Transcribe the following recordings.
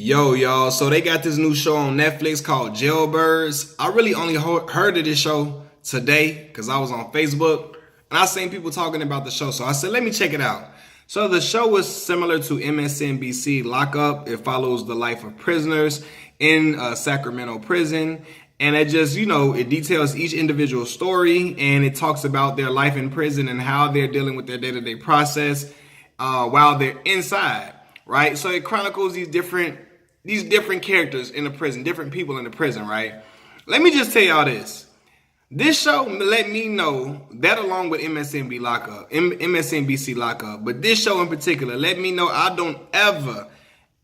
Yo, y'all. So they got this new show on Netflix called JailBirds. I really only heard of this show today because I was on Facebook and I seen people talking about the show. So I said, let me check it out. So the show was similar to MSNBC Lockup. It follows the life of prisoners in Sacramento prison. And it just, it details each individual story and it talks about their life in prison and how they're dealing with their day-to-day process while they're inside. Right, so it chronicles these different characters in the prison, different people in the prison. Right, let me just tell y'all this. This show let me know that, along with MSNBC Lockup, but this show in particular let me know I don't ever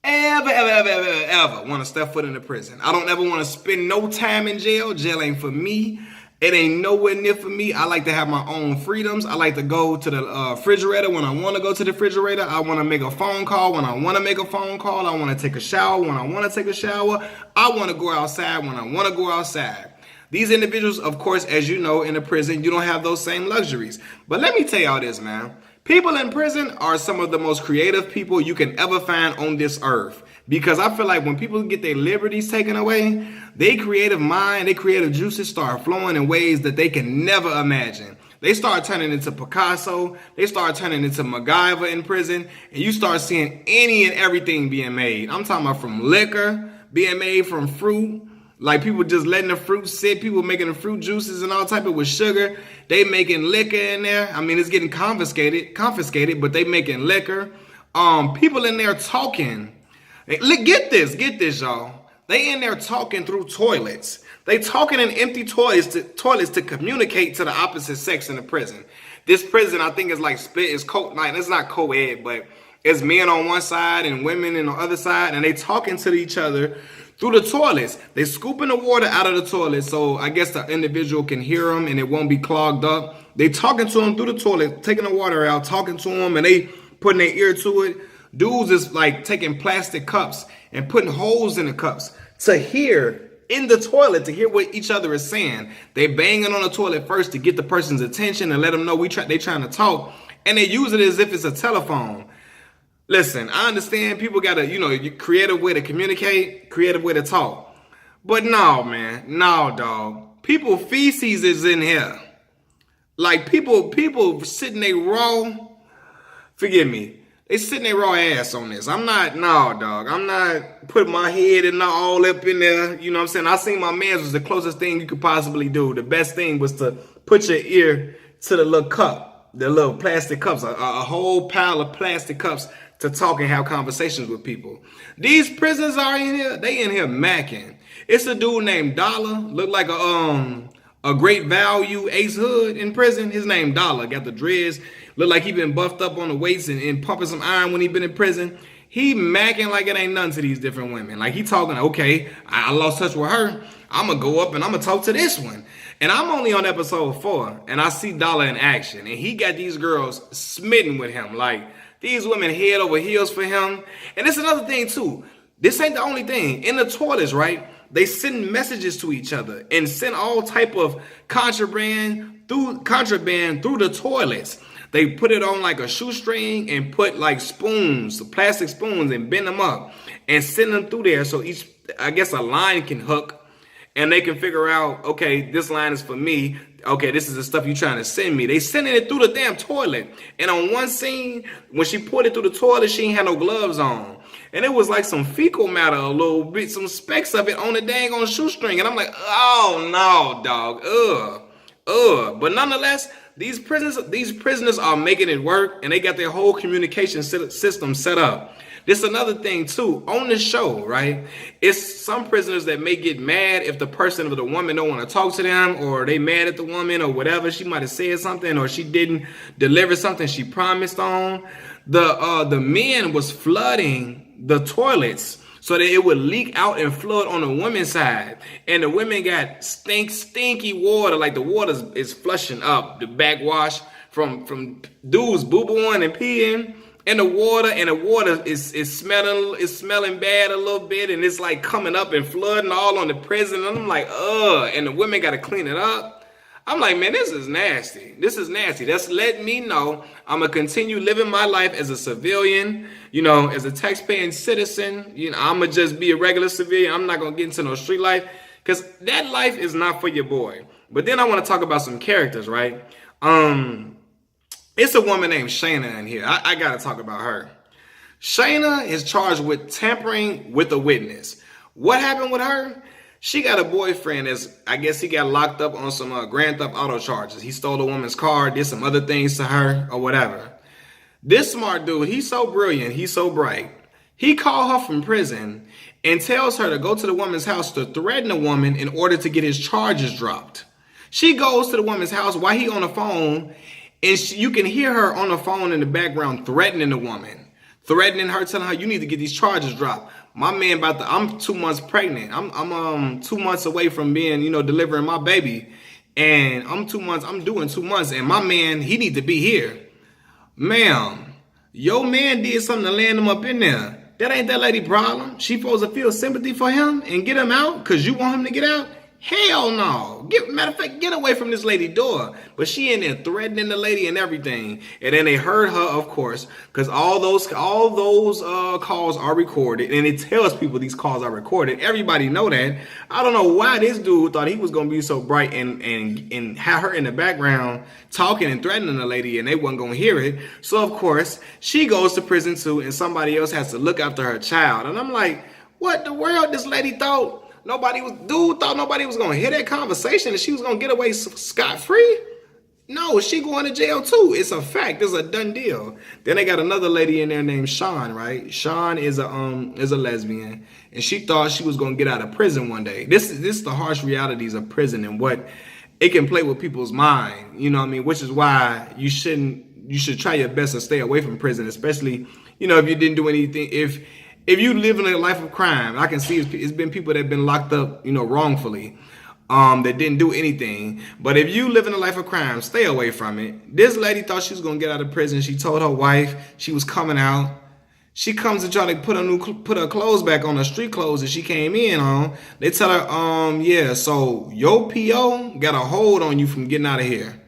want to step foot in the prison. I don't ever want to spend no time in jail. Jail ain't for me. It ain't nowhere near for me. I like to have my own freedoms. I like to go to the refrigerator when I want to go to the refrigerator. I want to make a phone call when I want to make a phone call. I want to take a shower when I want to take a shower. I want to go outside when I want to go outside. These individuals, of course, as you know, in a prison, you don't have those same luxuries. But let me tell y'all this, man. People in prison are some of the most creative people you can ever find on this earth. Because I feel like when people get their liberties taken away, their creative mind, their creative juices start flowing in ways that they can never imagine. They start turning into Picasso. They start turning into MacGyver in prison. And you start seeing any and everything being made. I'm talking about from liquor being made from fruit. Like people just letting the fruit sit. People making the fruit juices and all type of with sugar. They making liquor in there. I mean, it's getting confiscated, but they making liquor. People in there talking. Get this, y'all. They in there talking through toilets. They talking in empty toilets to communicate to the opposite sex in the prison. This prison, I think, is like split. It's it's not co-ed, but it's men on one side and women on the other side, and they talking to each other through the toilets. They scooping the water out of the toilet, so I guess the individual can hear them and it won't be clogged up. They talking to them through the toilet, taking the water out, talking to them, and they putting their ear to it. Dudes is like taking plastic cups and putting holes in the cups to hear in the toilet, to hear what each other is saying. They banging on the toilet first to get the person's attention and let them know they trying to talk. And they use it as if it's a telephone. Listen, I understand people got a, creative way to communicate, creative way to talk. But no, man, no, dog. People feces is in here. Like people sitting there raw. Forgive me. They sitting their raw ass on this. I'm not putting my head and all up in there. You know what I'm saying? I seen my man's was the closest thing you could possibly do. The best thing was to put your ear to the little cup, the little plastic cups, a whole pile of plastic cups to talk and have conversations with people. These prisoners are in here. They in here macking. It's a dude named Dollar. Look like a great value Ace Hood in prison. His name Dollar. Got the dreads. Look like he been buffed up on the weights and pumping some iron when he been in prison. He macking like it ain't none to these different women. Like he talking, okay, I lost touch with her. I'm going to go up and I'm going to talk to this one. And I'm only on episode 4 and I see Dollar in action. And he got these girls smitten with him. Like these women head over heels for him. And it's another thing too. This ain't the only thing. In the toilets, right? They send messages to each other and send all type of contraband through the toilets. They put it on like a shoestring and put like spoons, plastic spoons, and bend them up and send them through there. So I guess a line can hook and they can figure out, okay, this line is for me. Okay, this is the stuff you're trying to send me. They sending it through the damn toilet. And on one scene, when she put it through the toilet, she ain't had no gloves on. And it was like some fecal matter a little bit, some specks of it on the dang on shoestring. And I'm like, oh no, dog. But nonetheless, these prisoners are making it work, and they got their whole communication system set up. This is another thing too on the show, right? It's some prisoners that may get mad if the person or the woman don't want to talk to them, or they mad at the woman or whatever. She might have said something, or she didn't deliver something she promised on. The men was flooding the toilets so that it would leak out and flood on the women's side. And the women got stinky water, like the water is flushing up, the backwash from dudes boo-booing and peeing. And the water is smelling bad a little bit, and it's like coming up and flooding all on the prison. And I'm like, and the women got to clean it up. I'm like, man, this is nasty. This is nasty. That's letting me know I'm going to continue living my life as a civilian, as a taxpaying citizen. I'm going to just be a regular civilian. I'm not going to get into no street life because that life is not for your boy. But then I want to talk about some characters, right? It's a woman named Shayna in here. I got to talk about her. Shayna is charged with tampering with a witness. What happened with her? She got a boyfriend I guess he got locked up on some Grand Theft Auto charges. He stole a woman's car, did some other things to her or whatever. This smart dude, he's so brilliant, he's so bright. He called her from prison and tells her to go to the woman's house to threaten the woman in order to get his charges dropped. She goes to the woman's house while he on the phone, and you can hear her on the phone in the background threatening the woman. Threatening her, telling her, you need to get these charges dropped. My man I'm 2 months pregnant. I'm 2 months away from being, delivering my baby. And I'm doing 2 months. And my man, he need to be here. Ma'am, your man did something to land him up in there. That ain't that lady problem. She supposed to feel sympathy for him and get him out because you want him to get out? Hell no. Matter of fact, get away from this lady door. But she in there threatening the lady and everything. And then they heard her, of course, because all those calls are recorded. And it tells people these calls are recorded. Everybody know that. I don't know why this dude thought he was going to be so bright and have her in the background talking and threatening the lady and they wasn't going to hear it. So, of course, she goes to prison too and somebody else has to look after her child. And I'm like, what the world this lady thought? Dude thought nobody was going to hear that conversation and she was going to get away scot-free. No, she going to jail too. It's a fact. It's a done deal. Then they got another lady in there named Sean, right? Sean is a lesbian and she thought she was going to get out of prison one day. This is the harsh realities of prison and what it can play with people's mind, which is why you should try your best to stay away from prison, especially, if you didn't do anything, if you live in a life of crime. I can see it's been people that have been locked up, wrongfully, that didn't do anything. But if you live in a life of crime, stay away from it. This lady thought she was going to get out of prison. She told her wife she was coming out. She comes and try to put her clothes back on, her street clothes that she came in on. They tell her, yeah, so your PO got a hold on you from getting out of here.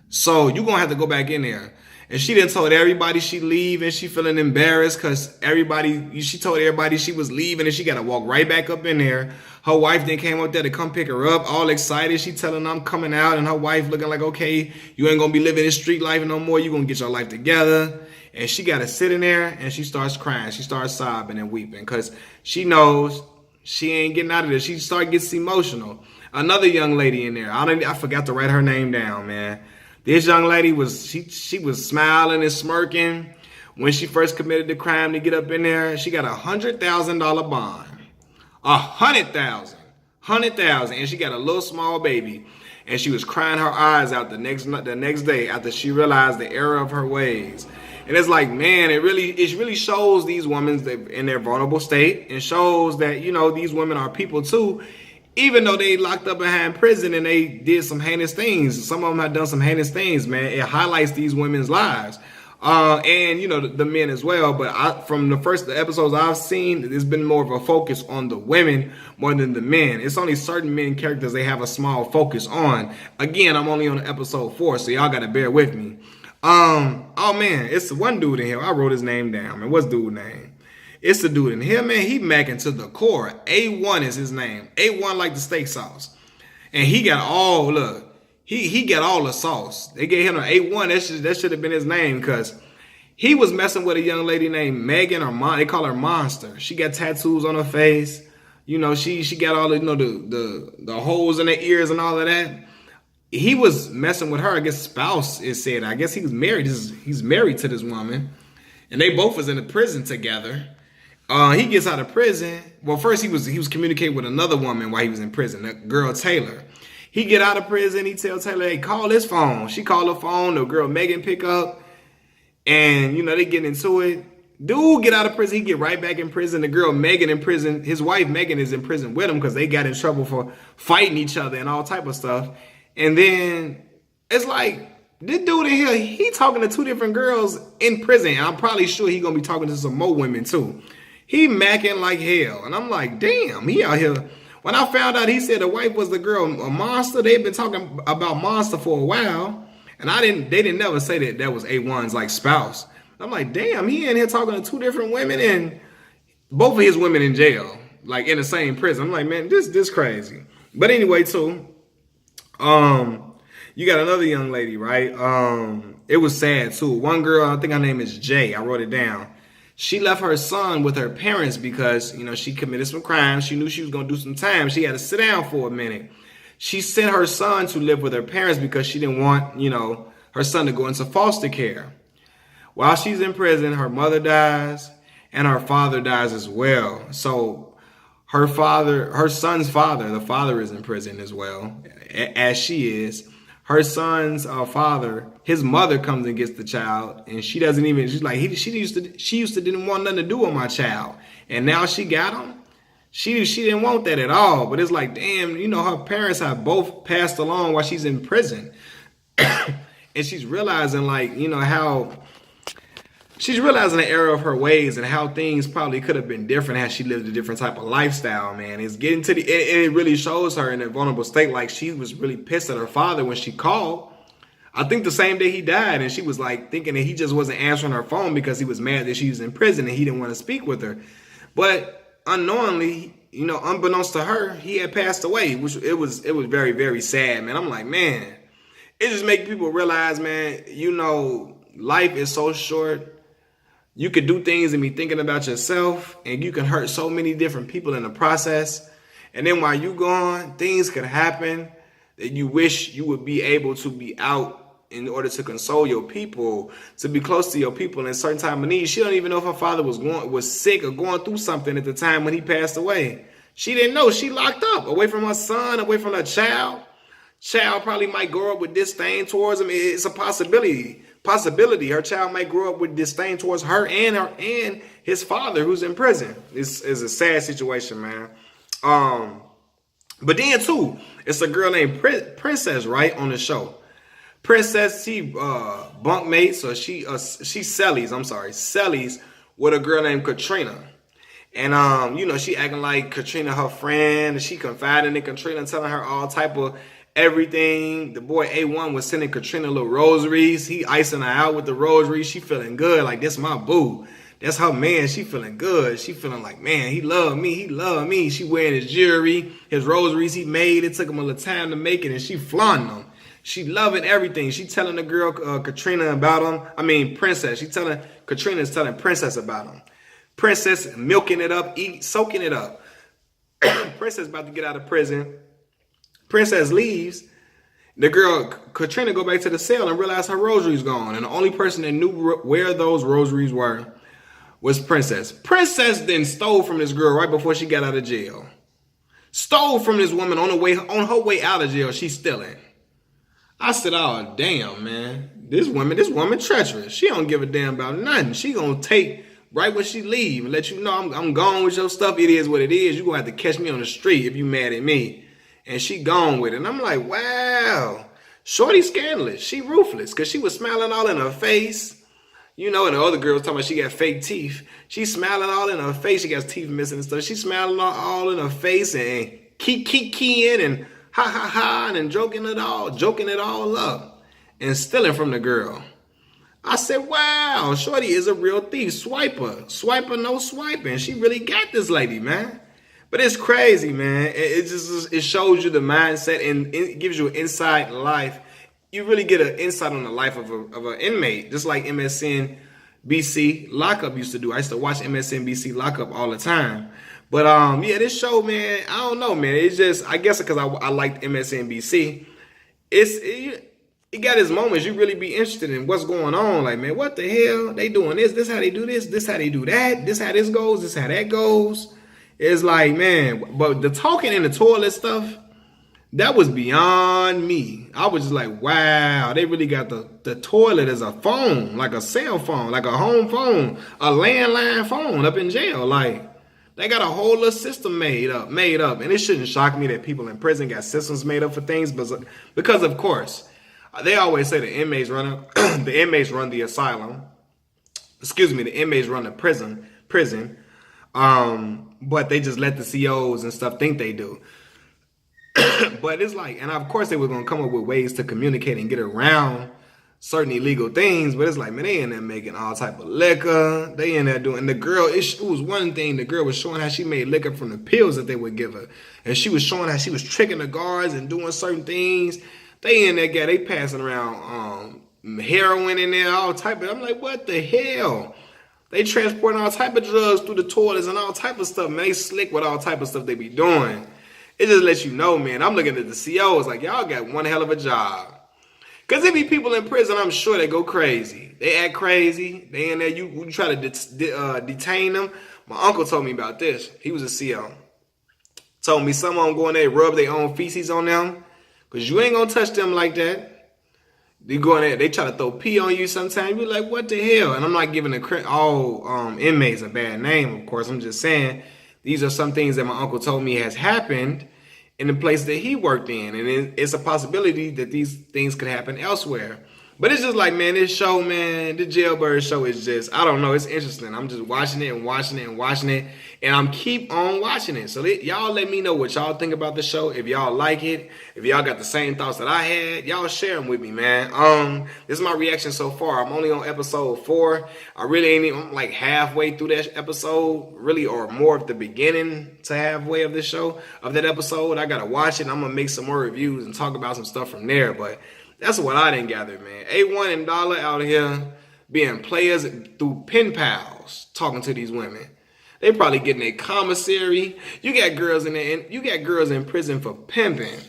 So you're going to have to go back in there. And she done told everybody she leave and she feeling embarrassed because she told everybody she was leaving and she got to walk right back up in there. Her wife then came up there to come pick her up, all excited. She telling them I'm coming out and her wife looking like, okay, you ain't going to be living this street life no more. You going to get your life together. And she got to sit in there and she starts crying. She starts sobbing and weeping because she knows she ain't getting out of there. She started getting emotional. Another young lady in there. I forgot to write her name down, man. This young lady she was smiling and smirking when she first committed the crime to get up in there. She got $100,000 bond. $100,000, and she got a little small baby, and she was crying her eyes out the next day after she realized the error of her ways. And it's like, man, it really shows these women in their vulnerable state, and shows that these women are people too. Even though they locked up behind prison and they did some heinous things, some of them have done some heinous things, man. It highlights these women's lives. And the men as well. But from the episodes I've seen, there's been more of a focus on the women more than the men. It's only certain men characters they have a small focus on. Again, I'm only on episode 4, so y'all gotta bear with me. Oh man, it's one dude in here. I wrote his name down, man. What's dude's name? It's the dude in here, man. He macking to the core. A1 is his name. A1 like the steak sauce. And he got all, he got all the sauce. They gave him an A1. That should have been his name because he was messing with a young lady named Megan they call her Monster. She got tattoos on her face. She got all the, the holes in her ears and all of that. He was messing with her, I guess spouse is said. I guess he was married. He's married to this woman. And they both was in the prison together. He gets out of prison. Well, first he was communicating with another woman while he was in prison, that girl Taylor. He get out of prison. He tell Taylor, hey, call his phone. She called her phone. The girl Megan pick up. And, they get into it. Dude get out of prison. He get right back in prison. The girl Megan in prison. His wife Megan is in prison with him because they got in trouble for fighting each other and all type of stuff. And then it's like, this dude in here, he talking to 2 different girls in prison. And I'm probably sure he going to be talking to some more women too. He macking like hell. And I'm like, damn, he out here. When I found out he said the wife was the girl a monster, they've been talking about monster for a while. And they didn't never say that that was A1's like spouse. I'm like, damn, he in here talking to two different women and both of his women in jail, like in the same prison. I'm like, man, this crazy. But anyway, too, you got another young lady, right? It was sad too. One girl, I think her name is Jay. I wrote it down. She left her son with her parents because, she committed some crimes. She knew she was going to do some time. She had to sit down for a minute. She sent her son to live with her parents because she didn't want, her son to go into foster care. While she's in prison, her mother dies and her father dies as well. So her son's father, the father is in prison as well, as she is. Her son's father, his mother comes and gets the child, and she doesn't even. She's like, she used to didn't want nothing to do with my child, and now she got him. She didn't want that at all. But it's like, damn, her parents have both passed along while she's in prison, and she's realizing how. She's realizing the error of her ways and how things probably could have been different had she lived a different type of lifestyle, man. It's getting to and it really shows her in a vulnerable state. Like, she was really pissed at her father when she called. I think the same day he died, and she was like thinking that he just wasn't answering her phone because he was mad that she was in prison and he didn't want to speak with her. But unknowingly, unbeknownst to her, he had passed away, which it was very, very sad, man. I'm like, man, it just makes people realize, man, life is so short. You could do things and be thinking about yourself, and you can hurt so many different people in the process. And then while you gone, things could happen that you wish you would be able to be out in order to console your people, to be close to your people in a certain time of need. She don't even know if her father was sick or going through something at the time when he passed away. She didn't know. She locked up, away from her son, away from her child. Child probably might grow up with disdain towards him. It's a possibility. Her child might grow up with disdain towards her and his father, who's in prison. It's a sad situation, man. But then too, it's a girl named Princess, right, on the show. Princess, she bunkmates, or she cellies with a girl named Katrina. And she acting like Katrina her friend. She confiding in Katrina, telling her all type of everything. The boy A1 was sending Katrina little rosaries. He icing her out with the rosaries. She feeling good, like, this my boo. That's her man. She feeling good. She feeling like, man, he loved me. He loved me. She wearing his jewelry, his rosaries he made. It took him a little time to make it, and she flaunting them. She loving everything. She telling the girl Katrina about him. Princess. Katrina's telling Princess about him. Princess milking it up, soaking it up. Princess about to get out of prison. Princess leaves. The girl, Katrina, go back to the cell and realize her rosary's gone. And the only person that knew where those rosaries were was Princess. Princess then stole from this girl right before she got out of jail. Stole from this woman on her way out of jail. She's stealing. I said, oh, damn, man. This woman treacherous. She don't give a damn about nothing. She gonna take right when she leave and let you know I'm gone with your stuff. It is what it is. You're gonna have to catch me on the street if you mad at me. And she gone with it. And I'm like, wow, shorty scandalous. She ruthless, because she was smiling all in her face. And the other girl was talking about she got fake teeth. She's smiling all in her face. She got teeth missing and stuff. She's smiling all in her face and keying and ha and joking it all up and stealing from the girl. I said, wow, shorty is a real thief. Swiper, no swiping. She really got this lady, man. But it's crazy, man. It shows you the mindset, and it gives you an insight in life. You really get an insight on the life of an inmate, just like MSNBC Lockup used to do. I used to watch MSNBC Lockup all the time. But this show, man, I don't know, man. It's just, I guess because I liked MSNBC, it got its moments. You really be interested in what's going on. Like, man, what the hell? They doing this? This how they do this? This how they do that? This how this goes? This how that goes? It's like, man, but the talking in the toilet stuff, that was beyond me. I was just like, wow, they really got the toilet as a phone, like a cell phone, like a home phone, a landline phone up in jail. Like, they got a whole little system made up. And it shouldn't shock me that people in prison got systems made up for things, because of course, they always say the inmates run the asylum. The inmates run the prison. But they just let the COs and stuff think they do. But it's like, and of course they were gonna come up with ways to communicate and get around certain illegal things. But it's like, man, they in there making all type of liquor. They in there doing. And the girl, it was one thing. The girl was showing how she made liquor from the pills that they would give her, and she was showing how she was tricking the guards and doing certain things. They in there, they passing around heroin in there, all type of. I'm like, what the hell? They transporting all type of drugs through the toilets and all type of stuff. Man, they slick with all type of stuff they be doing. It just lets you know, man. I'm looking at the COs like, y'all got one hell of a job. Because there be people in prison, I'm sure they go crazy. They act crazy. They in there, you try to detain them. My uncle told me about this. He was a CO. Told me some of them go in there, rub their own feces on them. Because you ain't going to touch them like that. They go in there, they try to throw pee on you sometimes. You're like, what the hell? And I'm not giving all inmates a bad name, of course. I'm just saying, these are some things that my uncle told me has happened in the place that he worked in. And it's a possibility that these things could happen elsewhere. But it's just like, man, this show, man, the JailBirds show is just, I don't know, it's interesting. I'm just watching it and watching it and watching it. And I'm keep on watching it. So y'all let me know what y'all think about the show. If y'all like it, if y'all got the same thoughts that I had, y'all share them with me, man. This is my reaction so far. I'm only on episode 4. I really ain't even, I'm like halfway through that episode, really, or more of the beginning to halfway of this show, of that episode. I got to watch it. I'm going to make some more reviews and talk about some stuff from there. But that's what I didn't gather, man. A1 and Dollar out here being players through pen pals, talking to these women. They probably getting a commissary. You got girls in there, and you got girls in prison for pimping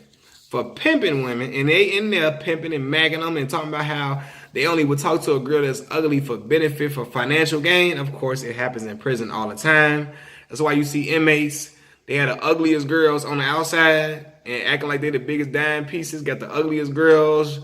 women, and they in there pimping and magging them and talking about how they only would talk to a girl that's ugly for benefit, for financial gain. Of course, it happens in prison all the time. That's why you see inmates, they had the ugliest girls on the outside and acting like they're the biggest dime pieces, got the ugliest girls,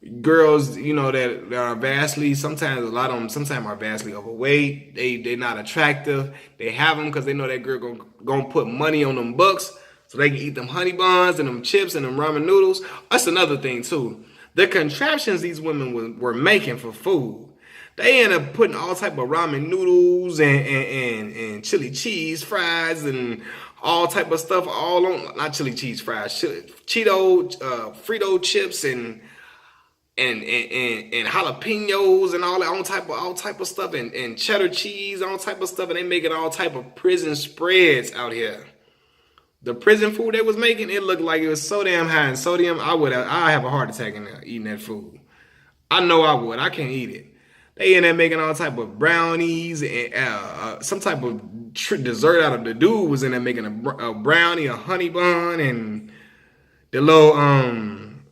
you know, that are vastly, sometimes a lot of them sometimes are vastly overweight. They not attractive. They have them because they know that girl gonna put money on them bucks so they can eat them honey buns and them chips and them ramen noodles. That's another thing too. The contraptions these women were making for food. They end up putting all type of ramen noodles and chili cheese fries and all type of stuff all on, not chili cheese fries, Frito chips and jalapenos and all type of stuff and cheddar cheese, all type of stuff, and they making all type of prison spreads out here. The prison food they was making, it looked like it was so damn high in sodium. I have a heart attack in there eating that food. I know I would. I can't eat it. They in there making all type of brownies and some type of dessert out of the dude was in there making a brownie, a honey bun, and the little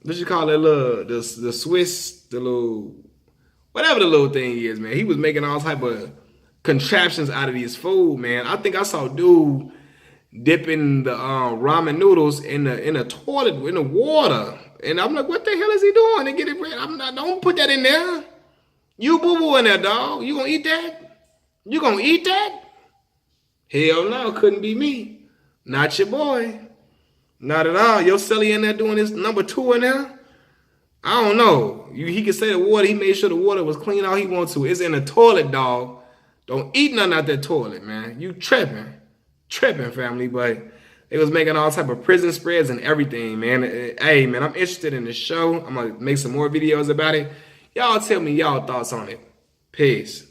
what you call it, the Swiss, the little whatever the little thing is, man. He was making all type of contraptions out of these food, man. I think I saw a dude dipping the ramen noodles in the toilet in the water, and I'm like, what the hell is he doing? And get it, don't put that in there. You boo-boo in there, dog. You gonna eat that? You gonna eat that? Hell no, couldn't be me. Not your boy. Not at all. Your celly in there doing his number 2 in there? I don't know. He can say the water. He made sure the water was clean all he wants to. It's in the toilet, dog. Don't eat nothing out that toilet, man. You tripping. Tripping, family. But they was making all type of prison spreads and everything, man. Hey, man, I'm interested in the show. I'm going to make some more videos about it. Y'all tell me y'all thoughts on it. Peace.